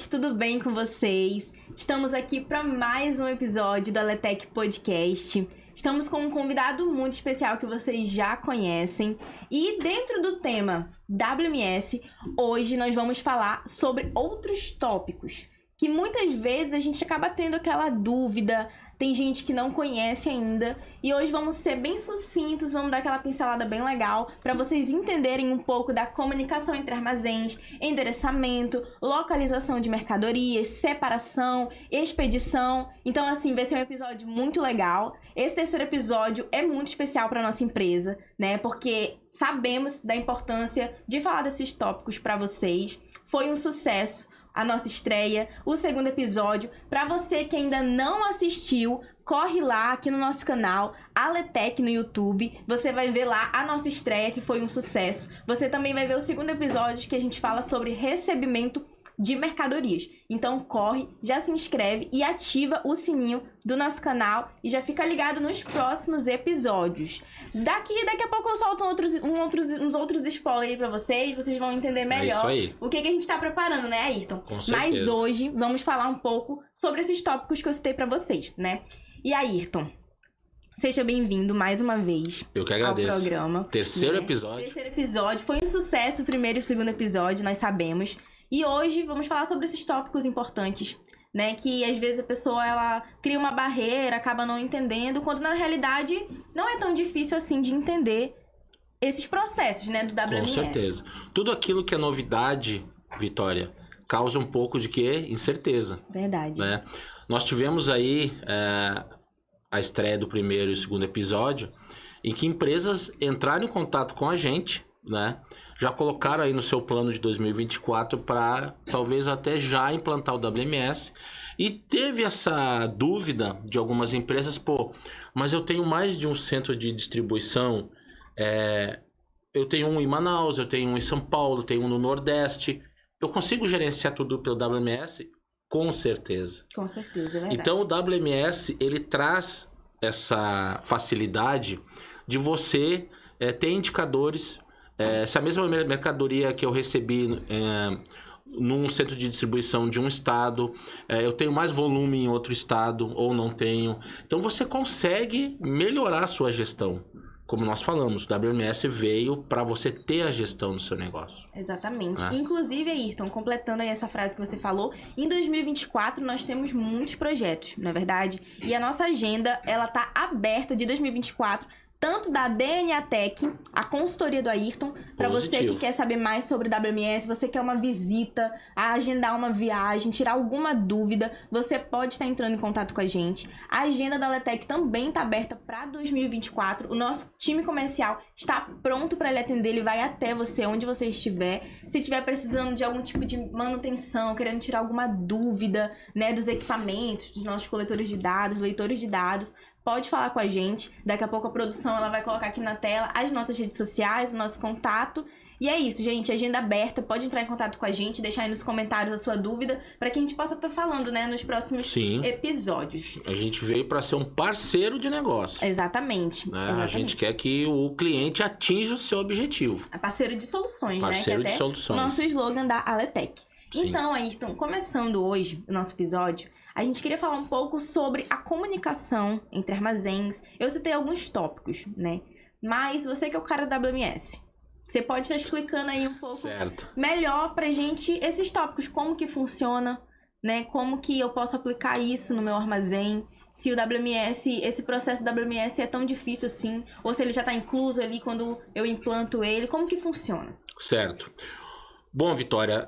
tudo bem com vocês? Estamos aqui para mais um episódio do Aletec Podcast. Estamos com um convidado muito especial que vocês já conhecem. E dentro do tema WMS, hoje nós vamos falar sobre outros tópicos que muitas vezes a gente acaba tendo aquela dúvida, tem gente que não conhece ainda, e hoje vamos ser bem sucintos, vamos dar aquela pincelada bem legal para vocês entenderem um pouco da comunicação entre armazéns, endereçamento, localização de mercadorias, separação, expedição. Então, assim, vai ser um episódio muito legal. Esse terceiro episódio é muito especial para nossa empresa, né? Porque sabemos da importância de falar desses tópicos para vocês. Foi um sucesso a nossa estreia, o segundo episódio. Para você que ainda não assistiu, corre lá aqui no nosso canal, Aletec no YouTube. Você vai ver lá a nossa estreia, que foi um sucesso. Você também vai ver o segundo episódio, que a gente fala sobre recebimento de mercadorias. Então corre, já se inscreve e ativa o sininho do nosso canal e já fica ligado nos próximos episódios. Daqui a pouco eu solto uns outros spoilers aí pra vocês vão entender melhor o que a gente tá preparando, né, Ayrton? Com certeza. Mas hoje vamos falar um pouco sobre esses tópicos que eu citei pra vocês, né? E Ayrton, seja bem-vindo mais uma vez. Eu que agradeço. Ao programa. Terceiro episódio. Terceiro episódio. Foi um sucesso o primeiro e o segundo episódio, nós sabemos. E hoje vamos falar sobre esses tópicos importantes, né? Que às vezes a pessoa ela cria uma barreira, acaba não entendendo, quando na realidade não é tão difícil assim de entender esses processos, né? Do WMS. Com certeza. Tudo aquilo que é novidade, Vitória, causa um pouco de quê? Incerteza. Verdade. Né? Nós tivemos aí a estreia do primeiro e segundo episódio, em que empresas entraram em contato com a gente, né? Já colocaram aí no seu plano de 2024 para talvez até já implantar o WMS. E teve essa dúvida de algumas empresas, mas eu tenho mais de um centro de distribuição, eu tenho um em Manaus, eu tenho um em São Paulo, eu tenho um no Nordeste. Eu consigo gerenciar tudo pelo WMS? Com certeza. Com certeza, é verdade. Então o WMS, ele traz essa facilidade de você ter indicadores. Se a mesma mercadoria que eu recebi num centro de distribuição de um estado, eu tenho mais volume em outro estado ou não tenho. Então você consegue melhorar a sua gestão. Como nós falamos, o WMS veio para você ter a gestão do seu negócio. Exatamente. Inclusive, Ayrton, completando aí essa frase que você falou, em 2024 nós temos muitos projetos, não é verdade? E a nossa agenda, ela tá aberta de 2024, tanto da DNA Tech, a consultoria do Ayrton, para você que quer saber mais sobre WMS, você quer uma visita, agendar uma viagem, tirar alguma dúvida, você pode estar entrando em contato com a gente. A agenda da Aletec também está aberta para 2024. O nosso time comercial está pronto para lhe atender, ele vai até você, onde você estiver. Se estiver precisando de algum tipo de manutenção, querendo tirar alguma dúvida, né, dos equipamentos, dos nossos coletores de dados, leitores de dados, pode falar com a gente. Daqui a pouco a produção ela vai colocar aqui na tela as nossas redes sociais, o nosso contato. E é isso, gente. Agenda aberta. Pode entrar em contato com a gente, deixar aí nos comentários a sua dúvida, para que a gente possa estar falando, né, nos próximos episódios. A gente veio para ser um parceiro de negócio. Exatamente. Né? A gente quer que o cliente atinja o seu objetivo. É parceiro de soluções, parceiro né? Que de soluções. O nosso slogan da Aletec. Sim. Então, Ayrton, começando hoje o nosso episódio, a gente queria falar um pouco sobre a comunicação entre armazéns. Eu citei alguns tópicos, né? Mas você que é o cara da WMS, você pode estar explicando aí um pouco melhor pra gente esses tópicos, como que funciona, né? Como que eu posso aplicar isso no meu armazém, se o WMS, esse processo do WMS é tão difícil assim, ou se ele já está incluso ali quando eu implanto ele, como que funciona? Certo. Bom, Vitória,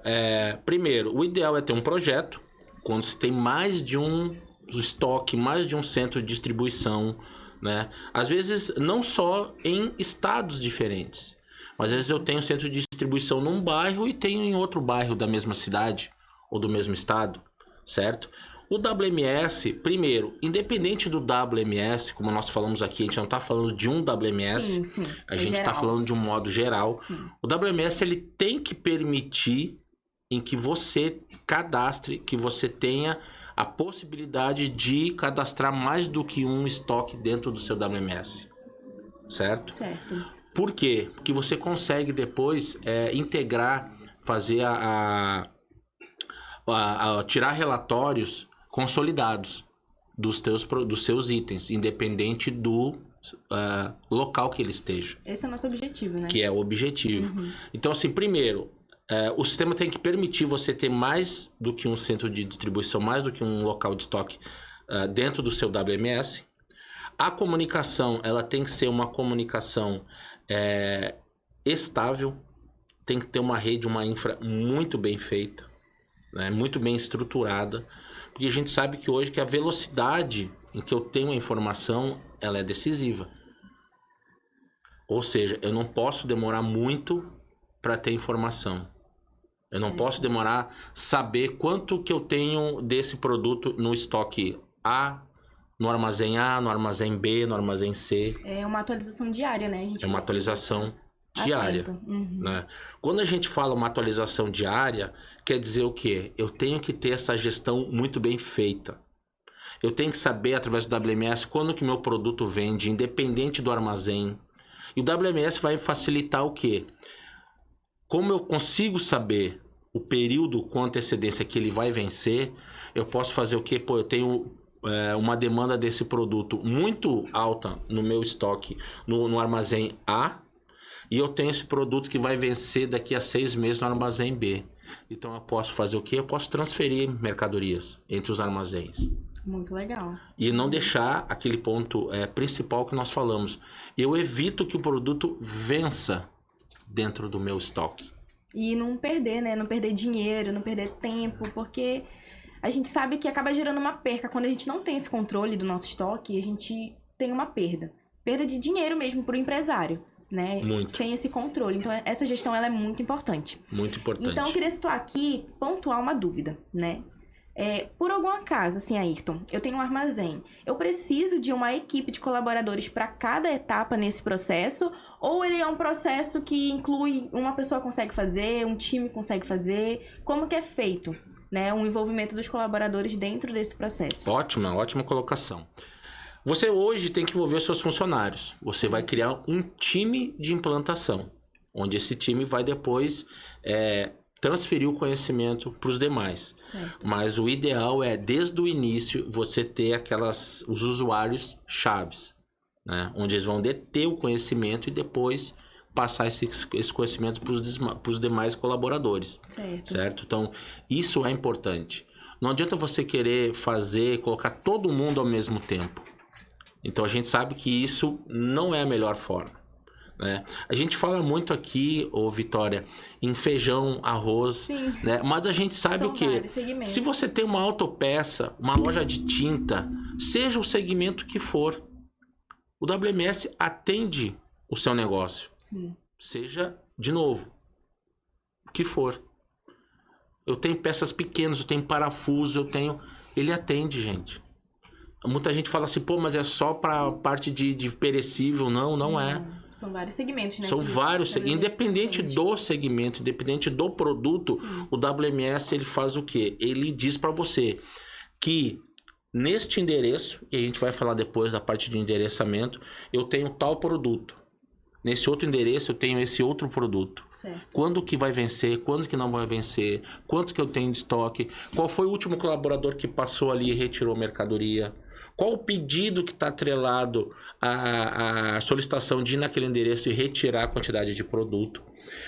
primeiro, o ideal é ter um projeto, quando se tem mais de um estoque, mais de um centro de distribuição, né? Às vezes, não só em estados diferentes, mas às vezes eu tenho centro de distribuição num bairro e tenho em outro bairro da mesma cidade ou do mesmo estado, certo? O WMS, primeiro, independente do WMS, como nós falamos aqui, a gente não está falando de um WMS, a gente está falando de um modo geral. Sim. O WMS ele tem que permitir em que você cadastre, que você tenha a possibilidade de cadastrar mais do que um estoque dentro do seu WMS, certo? Certo. Por quê? Porque você consegue depois integrar, fazer tirar relatórios consolidados dos seus itens, independente do local que ele esteja. Esse é o nosso objetivo, né? Que é o objetivo. Então, assim, primeiro, o sistema tem que permitir você ter mais do que um centro de distribuição, mais do que um local de estoque dentro do seu WMS. A comunicação, ela tem que ser uma comunicação estável, tem que ter uma rede, uma infra muito bem feita, né? Muito bem estruturada, porque a gente sabe que hoje que a velocidade em que eu tenho a informação, ela é decisiva. Ou seja, eu não posso demorar muito para ter informação. Eu não posso demorar saber quanto que eu tenho desse produto no estoque A, no armazém A, no armazém B, no armazém C. É uma atualização diária, né? É uma atualização diária. Né? Quando a gente fala uma atualização diária, quer dizer o quê? Eu tenho que ter essa gestão muito bem feita. Eu tenho que saber, através do WMS, quando que meu produto vende, independente do armazém. E o WMS vai facilitar o quê? Como eu consigo saber o período com antecedência que ele vai vencer, eu posso fazer o quê? Pô, eu tenho uma demanda desse produto muito alta no meu estoque, no armazém A, e eu tenho esse produto que vai vencer daqui a 6 meses no armazém B. Então eu posso fazer o quê? Eu posso transferir mercadorias entre os armazéns. Muito legal. E não deixar aquele ponto principal que nós falamos. Eu evito que o produto vença dentro do meu estoque. E não perder, né? Não perder dinheiro, não perder tempo, porque a gente sabe que acaba gerando uma perca. Quando a gente não tem esse controle do nosso estoque, a gente tem uma perda. Perda de dinheiro mesmo para o empresário, né? Muito. Sem esse controle. Então, essa gestão ela é muito importante. Muito importante. Então, eu queria situar aqui, pontuar uma dúvida, né? Por algum acaso, assim, Ayrton, eu tenho um armazém. Eu preciso de uma equipe de colaboradores para cada etapa nesse processo? Ou ele é um processo que inclui uma pessoa consegue fazer, um time consegue fazer? Como que é feito, né, o envolvimento dos colaboradores dentro desse processo? Ótima colocação. Você hoje tem que envolver seus funcionários. Você vai criar um time de implantação, onde esse time vai depois transferir o conhecimento para os demais. Certo. Mas o ideal é, desde o início, você ter os usuários chaves, né? Onde eles vão deter o conhecimento e depois passar esse conhecimento para os demais colaboradores. Certo? Então, isso é importante. Não adianta você querer colocar todo mundo ao mesmo tempo. Então, a gente sabe que isso não é a melhor forma. Né? A gente fala muito aqui, Vitória, em feijão, arroz, né? Mas a gente sabe o quê? Se você tem uma autopeça, uma loja de tinta, seja o segmento que for, o WMS atende o seu negócio. Sim. Seja, de novo, o que for. Eu tenho peças pequenas, eu tenho parafuso, ele atende, gente. Muita gente fala assim, pô, mas é só para parte de perecível. Não é. São vários segmentos, né? São vários segmentos. Independente do segmento, independente do produto, sim, o WMS ele faz o quê? Ele diz para você que neste endereço, e a gente vai falar depois da parte de endereçamento, eu tenho tal produto. Nesse outro endereço eu tenho esse outro produto. Certo. Quando que vai vencer, quando que não vai vencer, quanto que eu tenho de estoque, qual foi o último colaborador que passou ali e retirou mercadoria. Qual o pedido que está atrelado à solicitação de ir naquele endereço e retirar a quantidade de produto.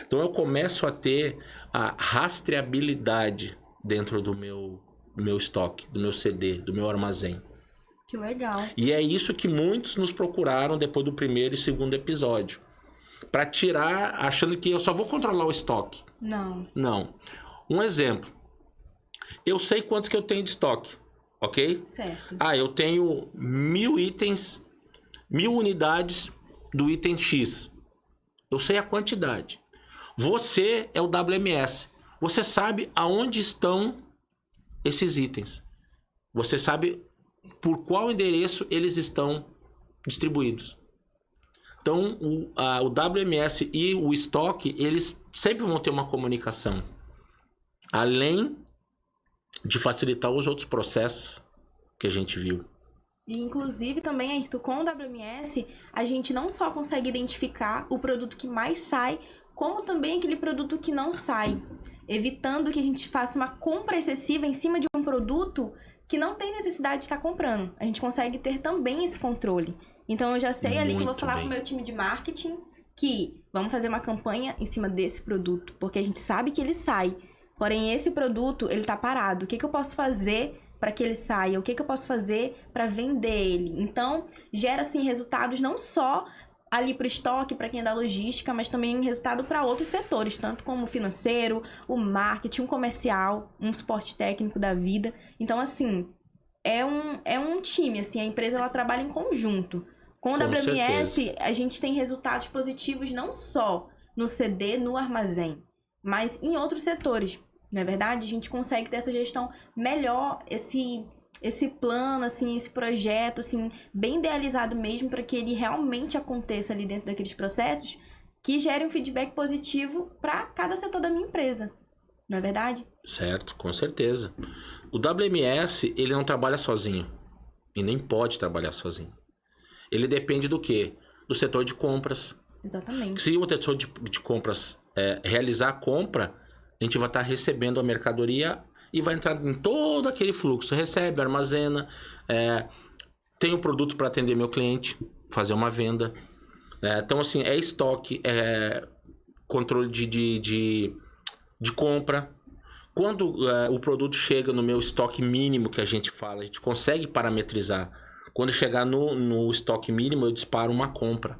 Então eu começo a ter a rastreabilidade dentro do meu estoque, do meu CD, do meu armazém. Que legal. E é isso que muitos nos procuraram depois do primeiro e segundo episódio. Para tirar, achando que eu só vou controlar o estoque. Não. Um exemplo. Eu sei quanto que eu tenho de estoque. Ok? Certo. Eu tenho 1000 itens, 1000 unidades do item X. Eu sei a quantidade. Você é o WMS. Você sabe aonde estão esses itens. Você sabe por qual endereço eles estão distribuídos. Então, o WMS e o estoque, eles sempre vão ter uma comunicação. Além de facilitar os outros processos que a gente viu. E, inclusive, também, Ayrton, com o WMS, a gente não só consegue identificar o produto que mais sai, como também aquele produto que não sai. evitando que a gente faça uma compra excessiva em cima de um produto que não tem necessidade de estar comprando. A gente consegue ter também esse controle. Então eu já sei ali que eu vou falar com o meu time de marketing que vamos fazer uma campanha em cima desse produto, porque a gente sabe que ele sai. Porém, esse produto, ele tá parado. O que eu posso fazer para que ele saia? O que eu posso fazer para vender ele? Então, gera, assim, resultados não só ali para o estoque, para quem é da logística, mas também resultado para outros setores, tanto como o financeiro, o marketing, o comercial, um suporte técnico da vida. Então, assim, é um time, assim, a empresa ela trabalha em conjunto. Com o WMS, a gente tem resultados positivos não só no CD, no armazém, mas em outros setores, não é verdade? A gente consegue ter essa gestão melhor, esse plano, assim, esse projeto, assim, bem idealizado mesmo para que ele realmente aconteça ali dentro daqueles processos que gerem um feedback positivo para cada setor da minha empresa, não é verdade? Certo, com certeza. O WMS, ele não trabalha sozinho e nem pode trabalhar sozinho. Ele depende do quê? Do setor de compras. Exatamente. Se o setor de compras realizar a compra, a gente vai estar recebendo a mercadoria e vai entrar em todo aquele fluxo. Recebe, armazena, tem um produto para atender meu cliente, fazer uma venda. Então, assim, é estoque, é controle de compra. Quando o produto chega no meu estoque mínimo, que a gente fala, a gente consegue parametrizar. Quando chegar no estoque mínimo, eu disparo uma compra.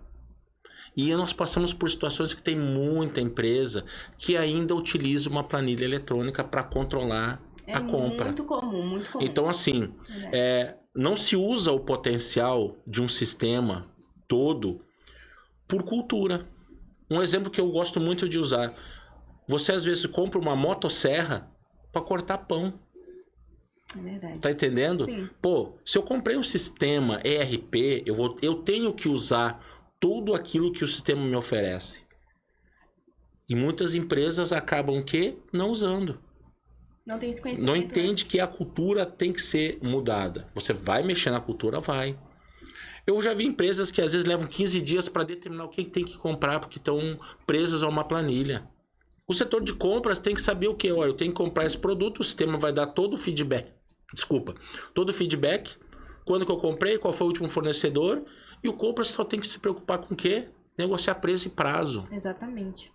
E nós passamos por situações que tem muita empresa que ainda utiliza uma planilha eletrônica para controlar a compra. Muito comum, muito comum. Então, assim, não se usa o potencial de um sistema todo por cultura. Um exemplo que eu gosto muito de usar. Você, às vezes, compra uma motosserra para cortar pão. É verdade. Tá entendendo? Sim. Pô, se eu comprei um sistema ERP, eu tenho que usar tudo aquilo que o sistema me oferece. E muitas empresas acabam não usando. Não tem esse conhecimento. Não entende que a cultura tem que ser mudada. Você vai mexer na cultura? Vai. Eu já vi empresas que às vezes levam 15 dias para determinar o que tem que comprar, porque estão presas a uma planilha. O setor de compras tem que saber o que? Olha, eu tenho que comprar esse produto, o sistema vai dar todo o feedback. Todo o feedback. Quando que eu comprei, qual foi o último fornecedor. E o compras só tem que se preocupar com o quê? Negociar preço e prazo. Exatamente.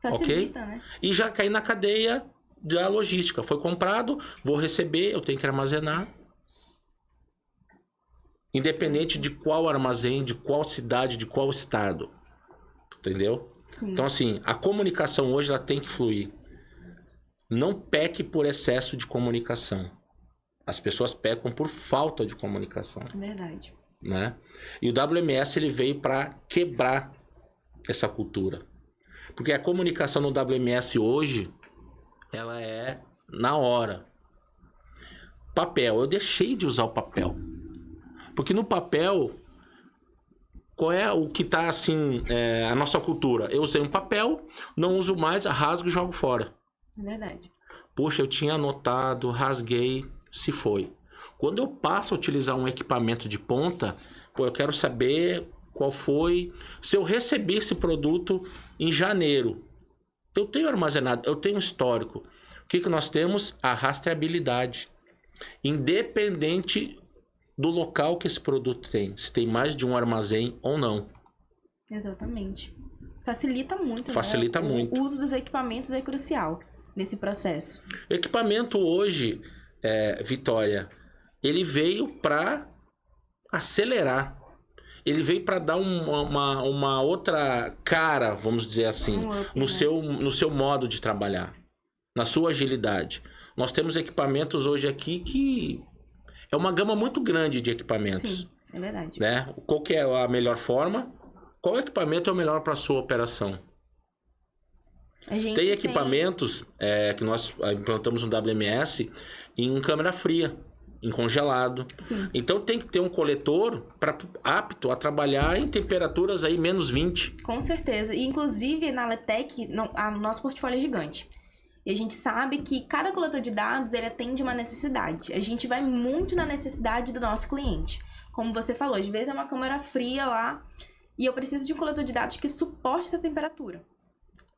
Facilita, Okay? Né? E já cair na cadeia da logística. Foi comprado, vou receber, eu tenho que armazenar. Independente de qual armazém, de qual cidade, de qual estado. Entendeu? Sim. Então, assim, a comunicação hoje ela tem que fluir. Não peque por excesso de comunicação. As pessoas pecam por falta de comunicação. É verdade. Né? E o WMS ele veio para quebrar essa cultura. Porque a comunicação no WMS hoje, ela é na hora. Papel, eu deixei de usar o papel. Porque no papel, qual é o que está assim, a nossa cultura? Eu usei um papel, não uso mais, rasgo e jogo fora. É verdade. Poxa, eu tinha anotado, rasguei, se foi. Quando eu passo a utilizar um equipamento de ponta, eu quero saber qual foi. Se eu recebi esse produto em janeiro, eu tenho armazenado, eu tenho histórico. O que nós temos? A rastreabilidade. Independente do local que esse produto tem, se tem mais de um armazém ou não. Exatamente. Facilita muito. Facilita muito. O uso dos equipamentos é crucial nesse processo. O equipamento hoje, Vitória, ele veio para acelerar. Ele veio para dar uma outra cara, vamos dizer assim, no seu modo de trabalhar, na sua agilidade. Nós temos equipamentos hoje aqui que é uma gama muito grande de equipamentos. Sim, é verdade. Né? Qual que é a melhor forma? Qual equipamento é o melhor para a sua operação? Tem equipamentos que nós implantamos no WMS em câmera fria, em congelado. Sim. Então tem que ter um coletor apto a trabalhar em temperaturas aí menos 20. Com certeza. E, inclusive, na Letec, o nosso portfólio é gigante. E a gente sabe que cada coletor de dados, ele atende uma necessidade. A gente vai muito na necessidade do nosso cliente. Como você falou, às vezes é uma câmera fria lá e eu preciso de um coletor de dados que suporte essa temperatura.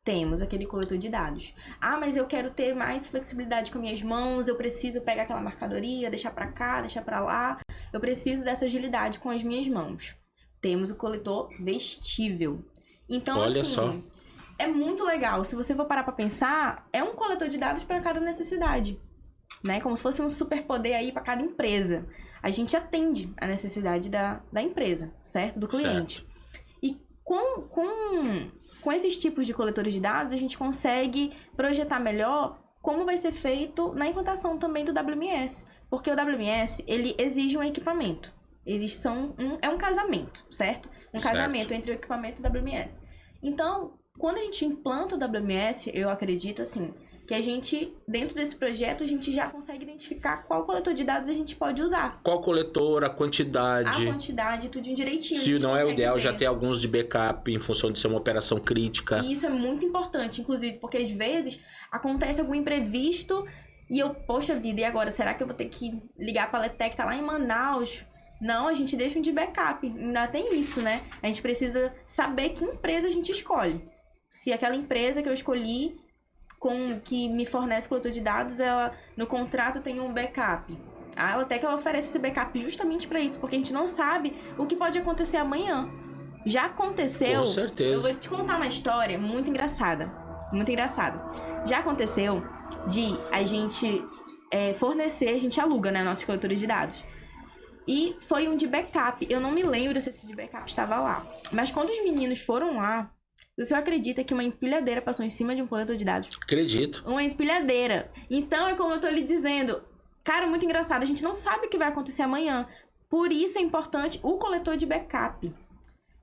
Temos aquele coletor de dados. Ah, mas eu quero ter mais flexibilidade com minhas mãos, eu preciso pegar aquela marcadoria, deixar pra cá, deixar pra lá. Eu preciso dessa agilidade com as minhas mãos. Temos o coletor vestível. Então, Olha assim, só. é muito legal. Se você for parar pra pensar, é um coletor de dados para cada necessidade, né? Como se fosse um superpoder aí para cada empresa. A gente atende a necessidade da empresa, certo? Do cliente. Certo. E com esses tipos de coletores de dados, a gente consegue projetar melhor como vai ser feito na implantação também do WMS. Porque o WMS, ele exige um equipamento. Eles são é um casamento, certo? Um Certo. casamento entre o equipamento e o WMS. Então, quando a gente implanta o WMS, eu acredito, assim, que a gente, dentro desse projeto, a gente já consegue identificar qual coletor de dados a gente pode usar. Qual coletor, a quantidade. A quantidade, tudo direitinho. Se não é o ideal, já ter ter alguns de backup em função de ser uma operação crítica. E isso é muito importante, inclusive, porque às vezes acontece algum imprevisto e eu, poxa vida, e agora? Será que eu vou ter que ligar pra Letec, tá lá em Manaus? Não, a gente deixa um de backup. Ainda tem isso, né? A gente precisa saber que empresa a gente escolhe. Se aquela empresa que eu escolhi, que me fornece coletor de dados, ela no contrato tem um backup. A Letec, ela oferece esse backup justamente para isso, porque a gente não sabe o que pode acontecer amanhã. Já aconteceu... Com certeza. Eu vou te contar uma história muito engraçada. Muito engraçada. Já aconteceu de a gente fornecer, a gente aluga, né, nossos coletores de dados. E foi um de backup. Eu não me lembro se esse de backup estava lá. Mas quando os meninos foram lá, o senhor acredita que uma empilhadeira passou em cima de um coletor de dados? Acredito. Uma empilhadeira. Então, é como eu tô lhe dizendo. Cara, muito engraçado. A gente não sabe o que vai acontecer amanhã. Por isso é importante o coletor de backup.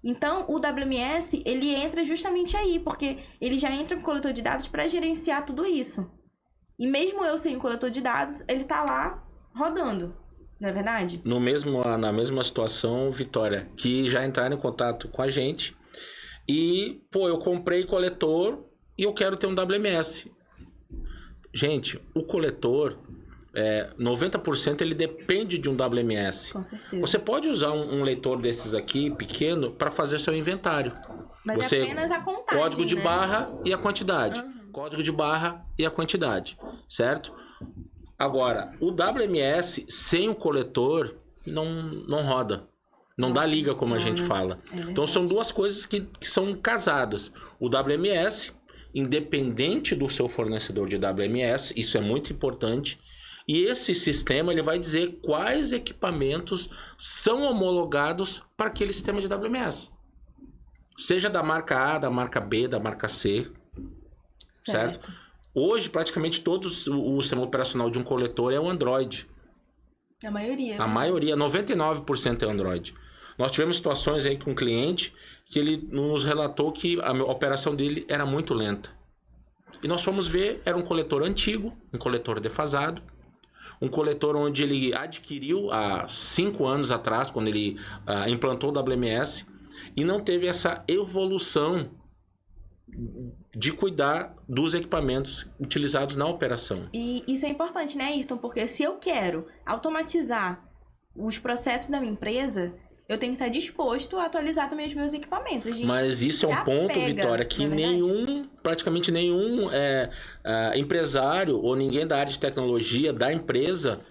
Então, o WMS, ele entra justamente aí. Porque ele já entra com o coletor de dados para gerenciar tudo isso. E mesmo eu sem o coletor de dados, ele tá lá rodando. Não é verdade? Na mesma situação, Vitória, que já entraram em contato com a gente e, eu comprei coletor e eu quero ter um WMS. Gente, o coletor, 90% ele depende de um WMS. Com certeza. Você pode usar um leitor desses aqui, pequeno, para fazer seu inventário. Mas Você, é apenas a contagem, código de né? barra e a quantidade. Uhum. Código de barra e a quantidade, certo? Agora, o WMS sem o coletor não roda. Não dá liga, como a gente fala. Então são duas coisas que são casadas. O WMS, independente do seu fornecedor de WMS, isso é muito importante. E esse sistema ele vai dizer quais equipamentos são homologados para aquele sistema de WMS. Seja da marca A, da marca B, da marca C. Certo? Hoje, praticamente todos o sistema operacional de um coletor é o Android. A maioria. A maioria, 99% é Android. Nós tivemos situações aí com um cliente que ele nos relatou que a operação dele era muito lenta. E nós fomos ver, era um coletor antigo, um coletor defasado, um coletor onde ele adquiriu há 5 anos atrás, quando ele implantou o WMS, e não teve essa evolução de cuidar dos equipamentos utilizados na operação. E isso é importante, né, Ayrton? Porque se eu quero automatizar os processos da minha empresa, eu tenho que estar disposto a atualizar também os meus equipamentos. Mas isso é um ponto, Vitória, que praticamente nenhum empresário ou ninguém da área de tecnologia da empresa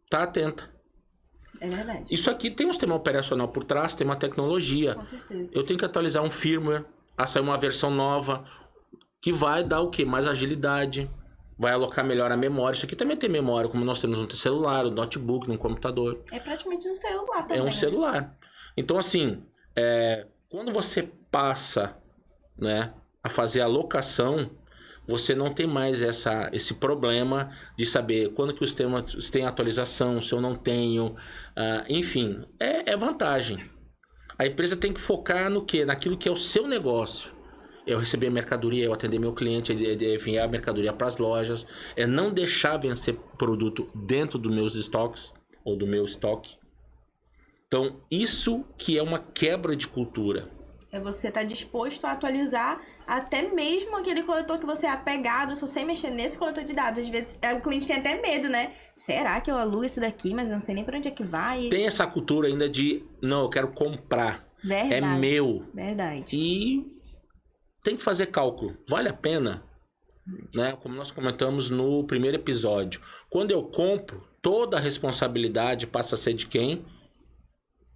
está atenta. É verdade. Isso aqui tem um sistema operacional por trás, tem uma tecnologia. Com certeza. Eu tenho que atualizar um firmware, sair uma versão nova, que vai dar o quê? Mais agilidade, vai alocar melhor a memória. Isso aqui também tem memória, como nós temos no celular, no notebook, no computador. É praticamente um celular também. É um celular. Então, assim, quando você passa, né, a fazer a locação, você não tem mais esse problema de saber quando que os sistemas têm atualização, se eu não tenho. Enfim, é vantagem. A empresa tem que focar no quê? Naquilo que é o seu negócio. Eu receber a mercadoria, eu atender meu cliente, enviar a mercadoria para as lojas. É não deixar vencer produto dentro dos meus estoques ou do meu estoque. Então, isso que é uma quebra de cultura. É você estar disposto a atualizar até mesmo aquele coletor que você é apegado, se você mexer nesse coletor de dados. Às vezes o cliente tem até medo, né? Será que eu alugo esse daqui, mas eu não sei nem para onde é que vai? Tem essa cultura ainda de, não, eu quero comprar. Verdade. É meu. Verdade. E tem que fazer cálculo. Vale a pena? Né? Como nós comentamos no primeiro episódio. Quando eu compro, toda a responsabilidade passa a ser de quem?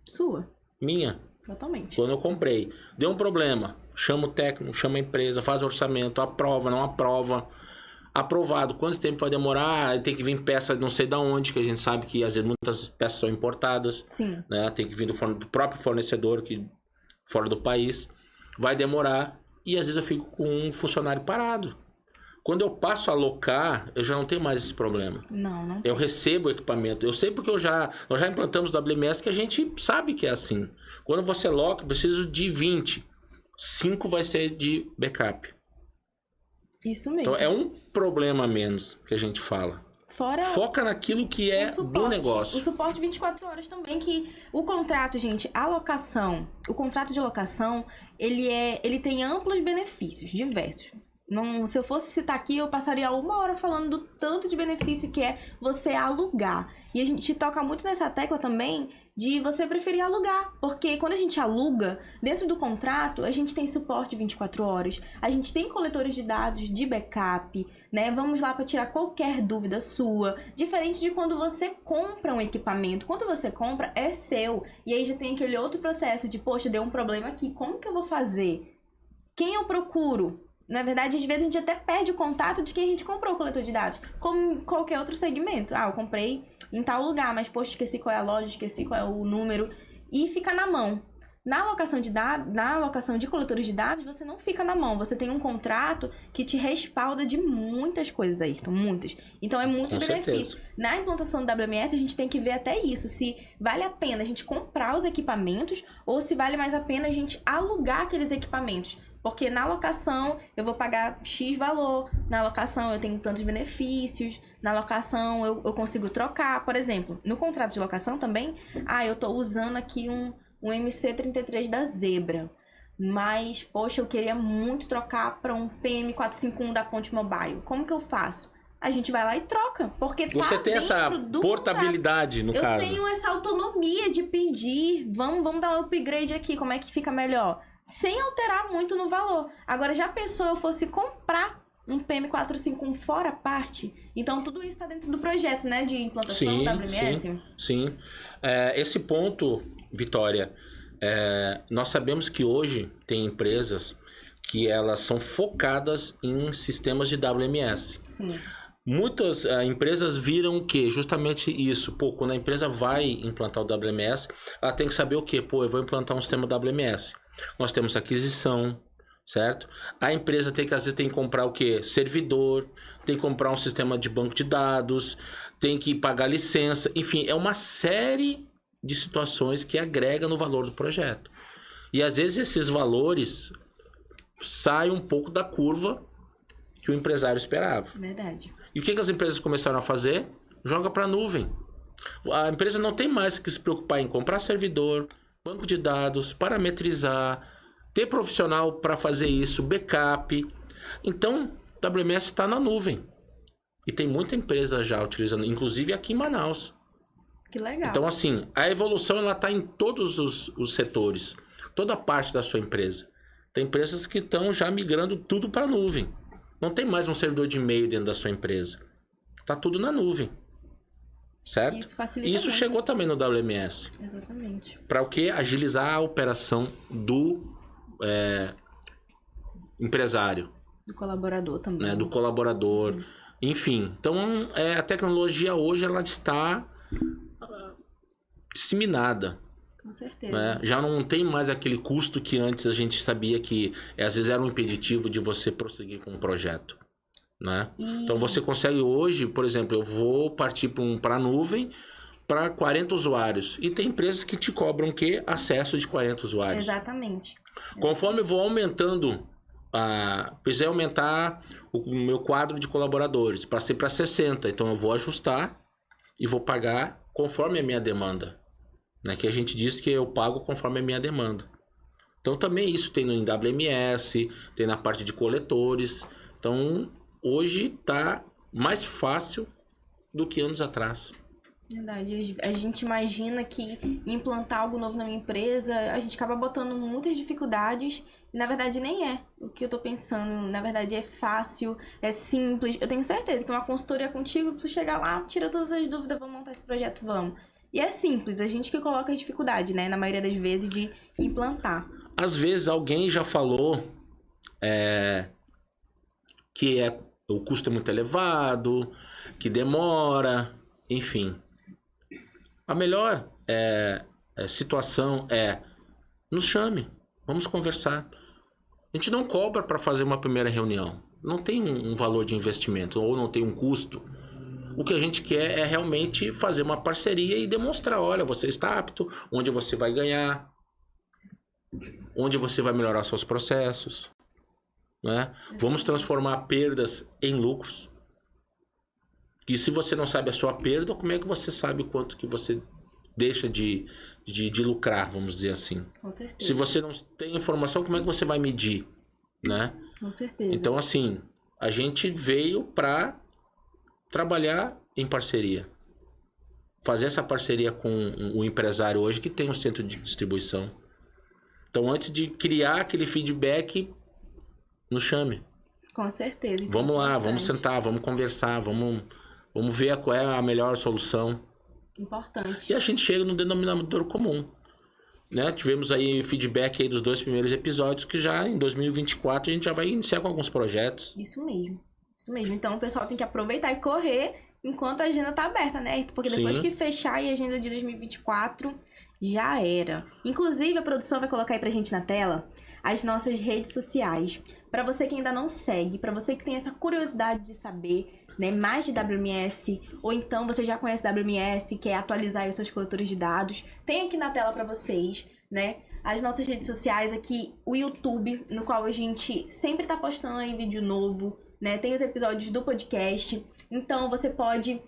Sua. Minha. Totalmente. Quando eu comprei, deu um problema, chama o técnico, chama a empresa, faz orçamento, aprova, não aprova. Aprovado, quanto tempo vai demorar? Tem que vir peça não sei de onde, que a gente sabe que às vezes muitas peças são importadas. Sim. Né? Tem que vir do próprio fornecedor, que fora do país. Vai demorar e às vezes eu fico com um funcionário parado. Quando eu passo a alocar, eu já não tenho mais esse problema. Não. Eu recebo o equipamento. Eu sei porque nós já implantamos WMS que a gente sabe que é assim. Quando você aloca, eu preciso de 20. 5 vai ser de backup. Isso mesmo. Então é um problema a menos que a gente fala. Fora foca naquilo que é do negócio. O suporte 24 horas também, que o contrato, gente, a locação, o contrato de locação, ele tem amplos benefícios, diversos. Não, se eu fosse citar aqui, eu passaria 1 hora falando do tanto de benefício que é você alugar. E a gente toca muito nessa tecla também de você preferir alugar. Porque quando a gente aluga, dentro do contrato, a gente tem suporte 24 horas. A gente tem coletores de dados de backup, né? Vamos lá para tirar qualquer dúvida sua. Diferente de quando você compra um equipamento. Quando você compra, é seu. E aí já tem aquele outro processo de, poxa, deu um problema aqui. Como que eu vou fazer? Quem eu procuro? Na verdade, às vezes a gente até perde o contato de quem a gente comprou o coletor de dados, como qualquer outro segmento. Eu comprei em tal lugar, mas, poxa, esqueci qual é a loja, esqueci qual é o número, e fica na mão. Na alocação de dados, na alocação de coletores de dados, você não fica na mão. Você tem um contrato que te respalda de muitas coisas, Ayrton, muitas. Então, é muito benefício. Na implantação do WMS, a gente tem que ver até isso, se vale a pena a gente comprar os equipamentos ou se vale mais a pena a gente alugar aqueles equipamentos. Porque na locação eu vou pagar X valor, na locação eu tenho tantos benefícios, na locação eu consigo trocar. Por exemplo, no contrato de locação também, eu tô usando aqui um MC33 da Zebra, mas, poxa, eu queria muito trocar para um PM451 da Ponte Mobile. Como que eu faço? A gente vai lá e troca, porque você tem essa portabilidade, no caso. Eu tenho essa autonomia de pedir, vamos dar um upgrade aqui, como é que fica melhor? Sem alterar muito no valor. Agora, já pensou eu fosse comprar um PM451 fora parte? Então, tudo isso está dentro do projeto, né? De implantação da WMS? Sim. Esse ponto, Vitória, nós sabemos que hoje tem empresas que elas são focadas em sistemas de WMS. Sim. Muitas empresas viram que justamente isso. Quando a empresa vai implantar o WMS, ela tem que saber o quê? Eu vou implantar um sistema WMS. Nós temos aquisição, certo? A empresa às vezes tem que comprar o quê? Servidor, tem que comprar um sistema de banco de dados, tem que pagar licença, enfim, é uma série de situações que agrega no valor do projeto. E às vezes esses valores saem um pouco da curva que o empresário esperava. Verdade. E o que as empresas começaram a fazer? Joga para a nuvem. A empresa não tem mais que se preocupar em comprar servidor, banco de dados, parametrizar, ter profissional para fazer isso, backup. Então, WMS está na nuvem. E tem muita empresa já utilizando, inclusive aqui em Manaus. Que legal. Então, assim, a evolução ela está em todos os setores, toda parte da sua empresa. Tem empresas que estão já migrando tudo para a nuvem. Não tem mais um servidor de e-mail dentro da sua empresa. Está tudo na nuvem. Certo? Isso facilita Isso muito. chegou também no WMS. Exatamente. Para o quê? Agilizar a operação do empresário. Do colaborador também. Né? Do colaborador. Enfim, então a tecnologia hoje ela está disseminada. Com certeza. Né? Já não tem mais aquele custo que antes a gente sabia que às vezes era um impeditivo de você prosseguir com um projeto. Né? Então você consegue hoje, por exemplo, eu vou partir para a nuvem para 40 usuários. E tem empresas que te cobram o quê? Acesso de 40 usuários. Exatamente. Conforme eu vou aumentando, precisei aumentar o meu quadro de colaboradores, passei para 60. Então eu vou ajustar e vou pagar conforme a minha demanda. Né? Que a gente diz que eu pago conforme a minha demanda. Então também isso tem no WMS, tem na parte de coletores. Então hoje está mais fácil do que anos atrás. Verdade. A gente imagina que implantar algo novo na minha empresa, a gente acaba botando muitas dificuldades. E na verdade nem é o que eu tô pensando. Na verdade é fácil, é simples. Eu tenho certeza que uma consultoria contigo, eu preciso chegar lá, tira todas as dúvidas, vamos montar esse projeto, vamos. E é simples, a gente que coloca a dificuldade, né? Na maioria das vezes, de implantar. Às vezes alguém já falou que o custo é muito elevado, que demora, enfim. A melhor situação nos chame, vamos conversar. A gente não cobra para fazer uma primeira reunião. Não tem um valor de investimento ou não tem um custo. O que a gente quer é realmente fazer uma parceria e demonstrar, olha, você está apto, onde você vai ganhar, onde você vai melhorar seus processos, né? Vamos transformar perdas em lucros. E se você não sabe a sua perda, como é que você sabe o quanto que você deixa de lucrar, vamos dizer assim? Com certeza. Se você não tem informação, como é que você vai medir, né? Com certeza. Então, assim, a gente veio para trabalhar em parceria. Fazer essa parceria com o empresário hoje que tem um centro de distribuição. Então, antes de criar aquele feedback, nos chame. Com certeza. Vamos lá, vamos sentar, vamos conversar, vamos ver qual é a melhor solução. Importante. E a gente chega no denominador comum. Né? Tivemos aí feedback aí dos 2 primeiros episódios, que já em 2024 a gente já vai iniciar com alguns projetos. Isso mesmo. Então o pessoal tem que aproveitar e correr enquanto a agenda tá aberta, né? Porque depois que fechar a agenda de 2024, já era. Inclusive, a produção vai colocar aí pra gente na tela as nossas redes sociais. Pra você que ainda não segue, pra você que tem essa curiosidade de saber, né, mais de WMS, ou então você já conhece WMS, quer atualizar os seus coletores de dados, tem aqui na tela pra vocês, né? As nossas redes sociais aqui, o YouTube, no qual a gente sempre tá postando aí vídeo novo, né? Tem os episódios do podcast. Então você pode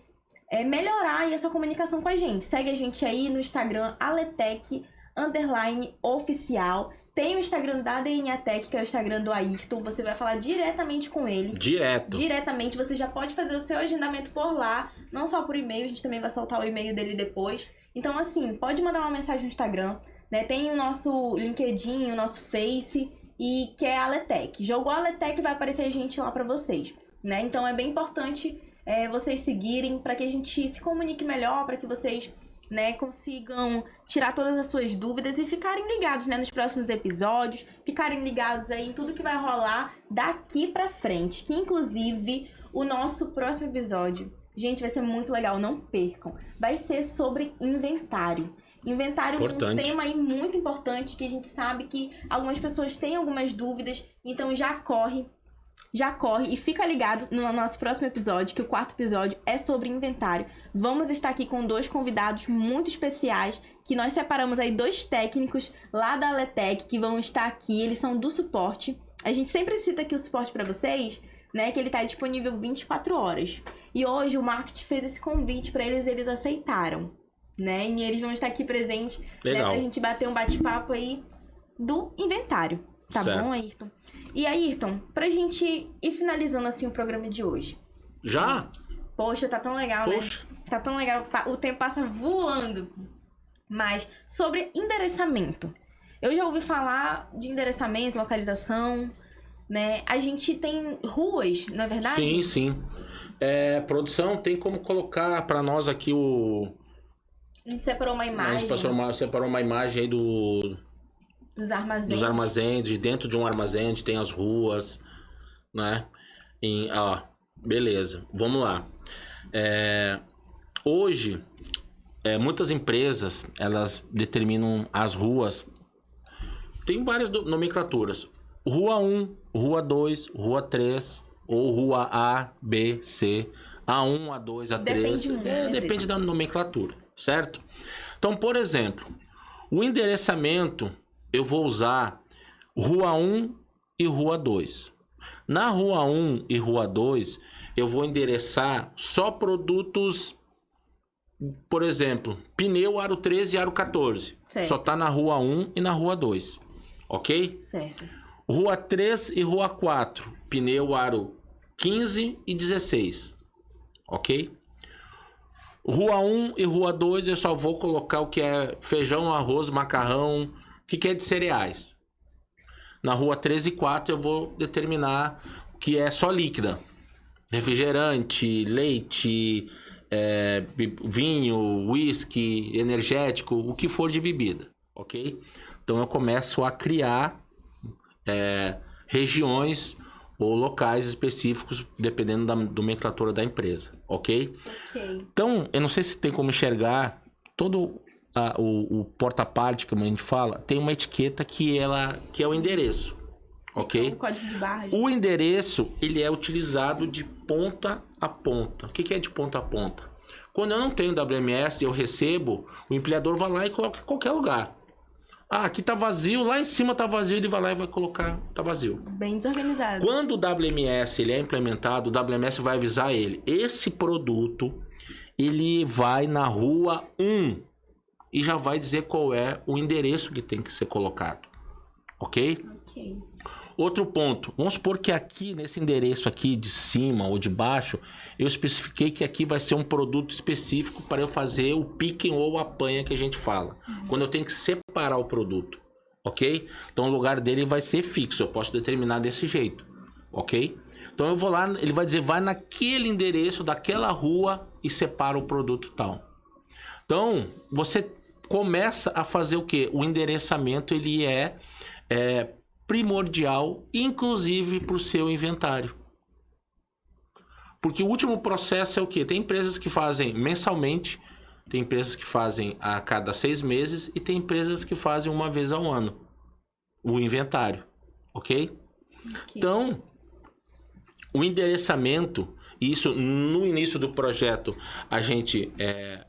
melhorar aí a sua comunicação com a gente. Segue a gente aí no Instagram, aletec_oficial. Tem o Instagram da DNA Tech, que é o Instagram do Ayrton. Você vai falar diretamente com ele. Diretamente. Você já pode fazer o seu agendamento por lá. Não só por e-mail, a gente também vai soltar o e-mail dele depois. Então, assim, pode mandar uma mensagem no Instagram, né? Tem o nosso LinkedIn, o nosso Face, e que é a Aletec. Jogou a Aletec, vai aparecer a gente lá pra vocês, né? Então é bem importante vocês seguirem para que a gente se comunique melhor, para que vocês, né, consigam tirar todas as suas dúvidas e ficarem ligados, né, nos próximos episódios, ficarem ligados aí em tudo que vai rolar daqui pra frente, que inclusive o nosso próximo episódio, gente, vai ser muito legal, não percam, vai ser sobre inventário. Inventário é um tema aí muito importante, que a gente sabe que algumas pessoas têm algumas dúvidas, então já corre e fica ligado no nosso próximo episódio, que o 4º episódio é sobre inventário. Vamos estar aqui com 2 convidados muito especiais, que nós separamos aí 2 técnicos lá da Aletec, que vão estar aqui, eles são do suporte. A gente sempre cita aqui o suporte para vocês, né, que ele tá disponível 24 horas. E hoje o marketing fez esse convite para eles aceitaram, né, e eles vão estar aqui presentes, né, pra gente bater um bate-papo aí do inventário. Tá certo. Bom, Ayrton? E Ayrton, pra gente ir finalizando assim o programa de hoje. Já? Poxa, tá tão legal, né? Tá tão legal, o tempo passa voando. Mas sobre endereçamento. Eu já ouvi falar de endereçamento, localização, né? A gente tem ruas, não é verdade? Sim. Produção, tem como colocar pra nós aqui A gente separou uma imagem. A gente separou uma imagem aí dos armazéns. Dos armazéns, dentro de um armazém onde tem as ruas, né? Beleza, vamos lá. Hoje, muitas empresas, elas determinam as ruas. Tem várias nomenclaturas. Rua 1, Rua 2, Rua 3, ou Rua A, B, C, A1, A2, A3. Depende da nomenclatura, certo? Então, por exemplo, o endereçamento, eu vou usar Rua 1 e Rua 2. Na Rua 1 e Rua 2, eu vou endereçar só produtos, por exemplo, pneu aro 13 e aro 14. Certo. Só tá na Rua 1 e na Rua 2. Ok? Certo. Rua 3 e Rua 4, pneu aro 15 e 16. Ok? Rua 1 e Rua 2 eu só vou colocar o que é feijão, arroz, macarrão, o que é de cereais. Na Rua 3 e 4 eu vou determinar o que é só líquida. Refrigerante, leite, vinho, whisky, energético, o que for de bebida, ok? Então eu começo a criar regiões ou locais específicos, dependendo da nomenclatura da empresa, ok? Então, eu não sei se tem como enxergar todo o porta-parte, como a gente fala, tem uma etiqueta que é o endereço, ok? O código de barras. O endereço, ele é utilizado de ponta a ponta. O que é de ponta a ponta? Quando eu não tenho WMS, eu recebo, o empilhador vai lá e coloca em qualquer lugar. Ah, aqui tá vazio, lá em cima tá vazio, ele vai lá e vai colocar, tá vazio. Bem desorganizado. Quando o WMS ele é implementado, o WMS vai avisar ele. Esse produto, ele vai na rua 1 e já vai dizer qual é o endereço que tem que ser colocado. Ok? Ok. Outro ponto, vamos supor que aqui, nesse endereço aqui de cima ou de baixo, eu especifiquei que aqui vai ser um produto específico para eu fazer o picking ou apanha que a gente fala. Quando eu tenho que separar o produto, ok? Então o lugar dele vai ser fixo, eu posso determinar desse jeito, ok? Então eu vou lá, ele vai dizer, vai naquele endereço daquela rua e separa o produto tal. Então, você começa a fazer o quê? O endereçamento, ele é primordial, inclusive para o seu inventário. Porque o último processo é o quê? Tem empresas que fazem mensalmente, tem empresas que fazem a cada 6 meses e tem empresas que fazem uma vez ao ano o inventário, ok? Então, o endereçamento, isso no início do projeto, a gente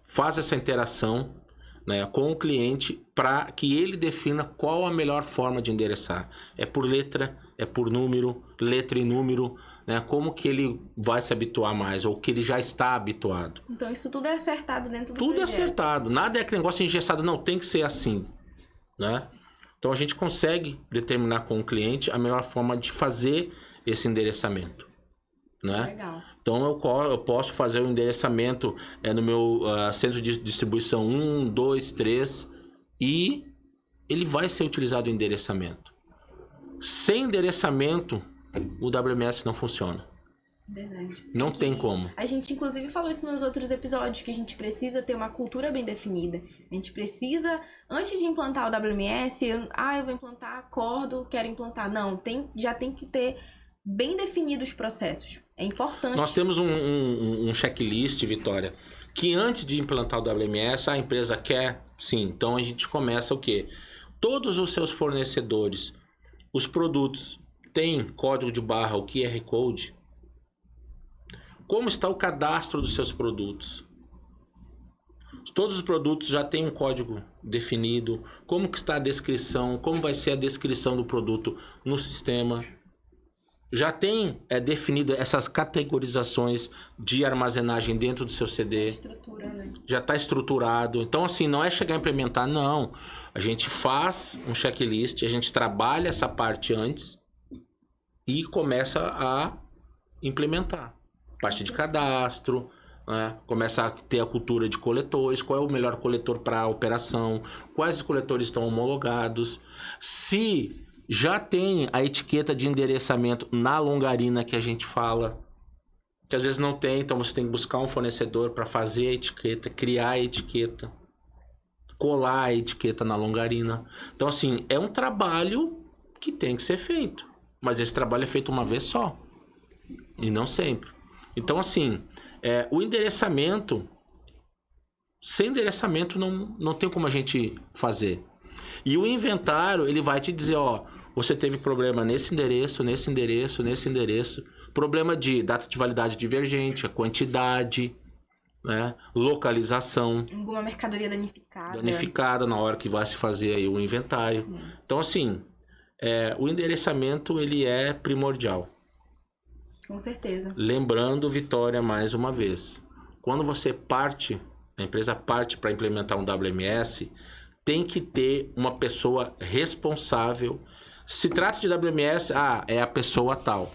faz essa interação, né, com o cliente para que ele defina qual a melhor forma de endereçar. É por letra, é por número, letra e número, né, como que ele vai se habituar mais ou que ele já está habituado. Então isso tudo é acertado dentro do Tudo projeto. é acertado, nada é aquele negócio engessado, não, tem que ser assim, né? Então a gente consegue determinar com o cliente a melhor forma de fazer esse endereçamento, né? Legal. Então eu posso fazer o endereçamento no meu centro de distribuição 1, 2, 3 e ele vai ser utilizado o endereçamento. Sem endereçamento, o WMS não funciona. Verdade. Não tem como. A gente inclusive falou isso nos outros episódios, que a gente precisa ter uma cultura bem definida. A gente precisa, antes de implantar o WMS, eu vou implantar, acordo, quero implantar. Não, já tem que ter bem definidos os processos. É importante. Nós temos um checklist, Vitória, que antes de implantar o WMS, a empresa quer, sim. Então a gente começa o quê? Todos os seus fornecedores, os produtos, têm código de barra, o QR Code. Como está o cadastro dos seus produtos? Todos os produtos já têm um código definido. Como que está a descrição? Como vai ser a descrição do produto no sistema? Já tem definido essas categorizações de armazenagem dentro do seu CD. Estrutura, né? Já está estruturado. Então, assim, não é chegar a implementar, não. A gente faz um checklist, a gente trabalha essa parte antes e começa a implementar. Parte de cadastro, né? Começa a ter a cultura de coletores, qual é o melhor coletor para a operação, quais coletores estão homologados. Se já tem a etiqueta de endereçamento na longarina que a gente fala, que às vezes não tem, então você tem que buscar um fornecedor para fazer a etiqueta, criar a etiqueta, colar a etiqueta na longarina. Então, assim, é um trabalho que tem que ser feito, mas esse trabalho é feito uma vez só e não sempre. Então, assim, o endereçamento, sem endereçamento não tem como a gente fazer. E o inventário, ele vai te dizer, ó, você teve problema nesse endereço, nesse endereço, nesse endereço. Problema de data de validade divergente, a quantidade, né? Localização. Alguma mercadoria danificada. Danificada na hora que vai se fazer aí o inventário. Sim. Então, assim, o endereçamento, ele é primordial. Com certeza. Lembrando, Vitória, mais uma vez, quando você a empresa parte para implementar um WMS, tem que ter uma pessoa responsável. Se trata de WMS, é a pessoa tal.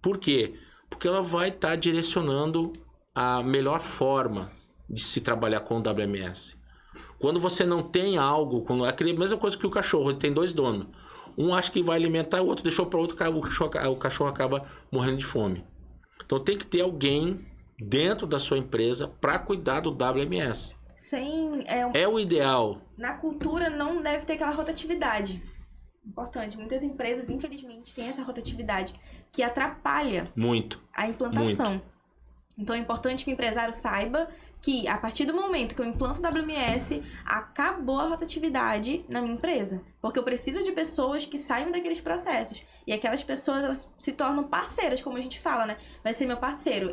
Por quê? Porque ela vai estar direcionando a melhor forma de se trabalhar com o WMS. Quando você não tem algo, é a mesma coisa que o cachorro, ele tem 2 donos. Um acha que vai alimentar, o outro deixou para o outro, o cachorro acaba morrendo de fome. Então tem que ter alguém dentro da sua empresa para cuidar do WMS. É o ideal. Na cultura não deve ter aquela rotatividade. Importante. Muitas empresas, infelizmente, têm essa rotatividade que atrapalha muito a implantação. Muito. Então é importante que o empresário saiba que a partir do momento que eu implanto o WMS, acabou a rotatividade na minha empresa. Porque eu preciso de pessoas que saiam daqueles processos. E aquelas pessoas elas se tornam parceiras, como a gente fala, né? Vai ser meu parceiro.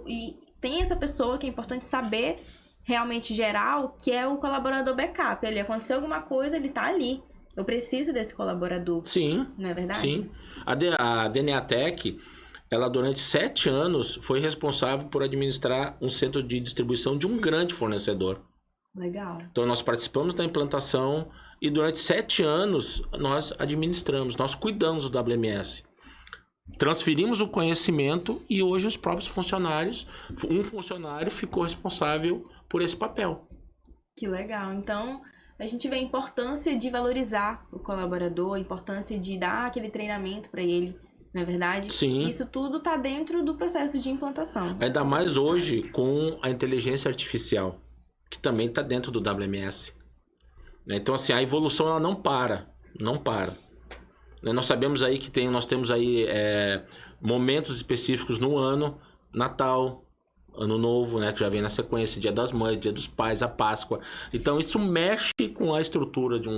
E tem essa pessoa que é importante saber realmente geral, que é o colaborador backup. Ele aconteceu alguma coisa, ele tá ali. Eu preciso desse colaborador. Sim. Não é verdade? Sim. A DNA Tech, ela durante 7 anos foi responsável por administrar um centro de distribuição de um grande fornecedor. Legal. Então nós participamos da implantação e durante 7 anos nós administramos, nós cuidamos do WMS. Transferimos o conhecimento e hoje os próprios funcionários, um funcionário ficou responsável por esse papel. Que legal. Então, a gente vê a importância de valorizar o colaborador, a importância de dar aquele treinamento para ele, não é verdade? Sim. Isso tudo está dentro do processo de implantação. Ainda mais hoje com a inteligência artificial, que também está dentro do WMS. Então, assim, a evolução ela não para. Nós sabemos aí que nós temos aí momentos específicos no ano, Natal, Ano Novo, né, que já vem na sequência, Dia das Mães, Dia dos Pais, a Páscoa. Então isso mexe com a estrutura de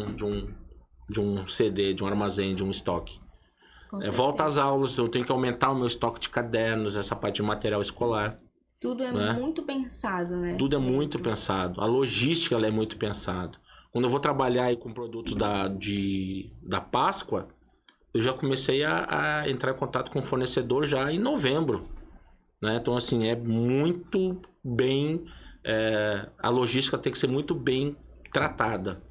um CD, de um armazém, de um estoque. Volta às aulas, eu tenho que aumentar o meu estoque de cadernos, essa parte de material escolar. Tudo é muito pensado, né? Tudo é muito pensado. A logística ela é muito pensada. Quando eu vou trabalhar aí com produtos da Páscoa, eu já comecei a entrar em contato com o fornecedor já em novembro. Né? Então, assim, é muito bem... a logística tem que ser muito bem tratada.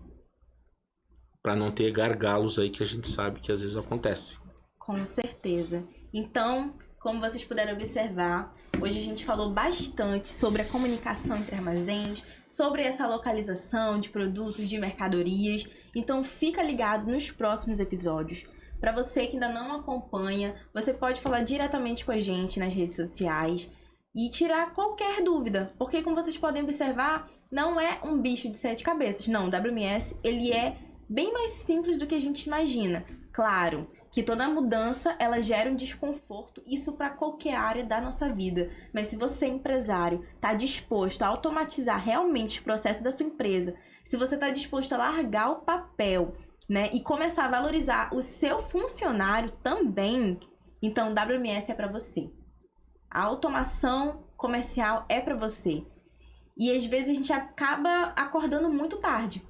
Para não ter gargalos aí que a gente sabe que às vezes acontece. Com certeza. Então, como vocês puderam observar, hoje a gente falou bastante sobre a comunicação entre armazéns, sobre essa localização de produtos, de mercadorias. Então, fica ligado nos próximos episódios. Para você que ainda não acompanha, você pode falar diretamente com a gente nas redes sociais e tirar qualquer dúvida. Porque, como vocês podem observar, não é um bicho de 7 cabeças. Não, o WMS ele é bem mais simples do que a gente imagina. Claro que toda mudança ela gera um desconforto, isso para qualquer área da nossa vida. Mas se você, empresário, está disposto a automatizar realmente os processos da sua empresa, se você está disposto a largar o papel, né, e começar a valorizar o seu funcionário também, então o WMS é para você. A automação comercial é para você. E às vezes a gente acaba acordando muito tarde.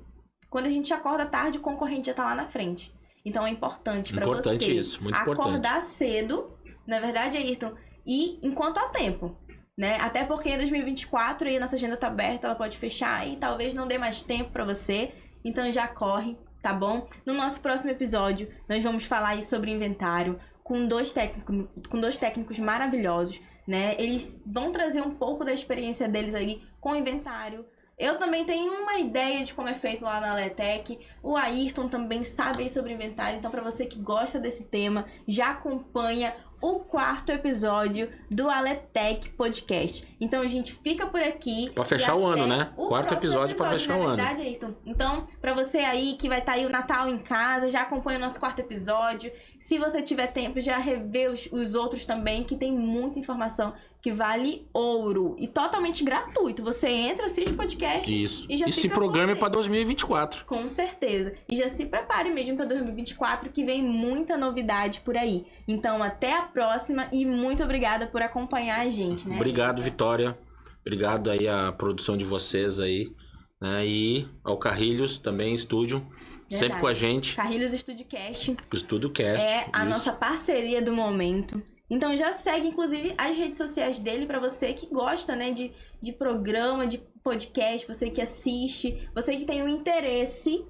Quando a gente acorda tarde, o concorrente já está lá na frente. Então é importante para você isso, muito acordar importante. Cedo, na verdade, Ayrton, e enquanto há tempo. Né? Até porque em 2024 aí a nossa agenda está aberta, ela pode fechar e talvez não dê mais tempo para você. Então já corre. Tá bom? No nosso próximo episódio, nós vamos falar aí sobre inventário com dois técnicos maravilhosos, né? Eles vão trazer um pouco da experiência deles aí com inventário. Eu também tenho uma ideia de como é feito lá na Aletec. O Ayrton também sabe aí sobre inventário. Então, para você que gosta desse tema, já acompanha o 4º episódio do Aletec Podcast. Então, a gente fica por aqui. Pra fechar o ano, né? 4º episódio pra fechar o ano. Verdade, Ayrton. Então, pra você aí que vai estar aí o Natal em casa, já acompanha o nosso 4º episódio. Se você tiver tempo, já revê os outros também, que tem muita informação que vale ouro. E totalmente gratuito. Você entra, assiste o podcast Isso. E já se programe pra 2024. Com certeza. E já se prepare mesmo pra 2024, que vem muita novidade por aí. Então, até a próxima e muito obrigada por acompanhar a gente, né? Obrigado, Vitória. Obrigado aí à produção de vocês aí, né? E ao Carrilhos também, estúdio. Verdade. Sempre com a gente. Carrilhos Studiocast. StudioCast. É a nossa parceria do momento. Então já segue, inclusive, as redes sociais dele para você que gosta, né, de programa, de podcast, você que assiste, você que tem um interesse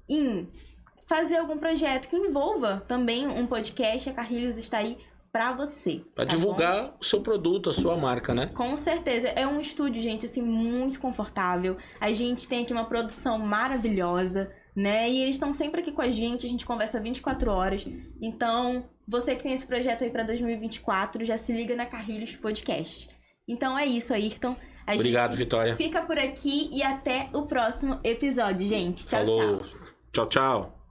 em fazer algum projeto que envolva também um podcast. A Carrilhos está aí pra você. Pra divulgar o seu produto, a sua marca, né? Com certeza. É um estúdio, gente, assim, muito confortável. A gente tem aqui uma produção maravilhosa, né? E eles estão sempre aqui com a gente conversa 24 horas. Então, você que tem esse projeto aí pra 2024, já se liga na Carrilhos Podcast. Então é isso, Ayrton. Obrigado, Vitória. Fica por aqui e até o próximo episódio, gente. Tchau, Falou. tchau. Tchau, tchau.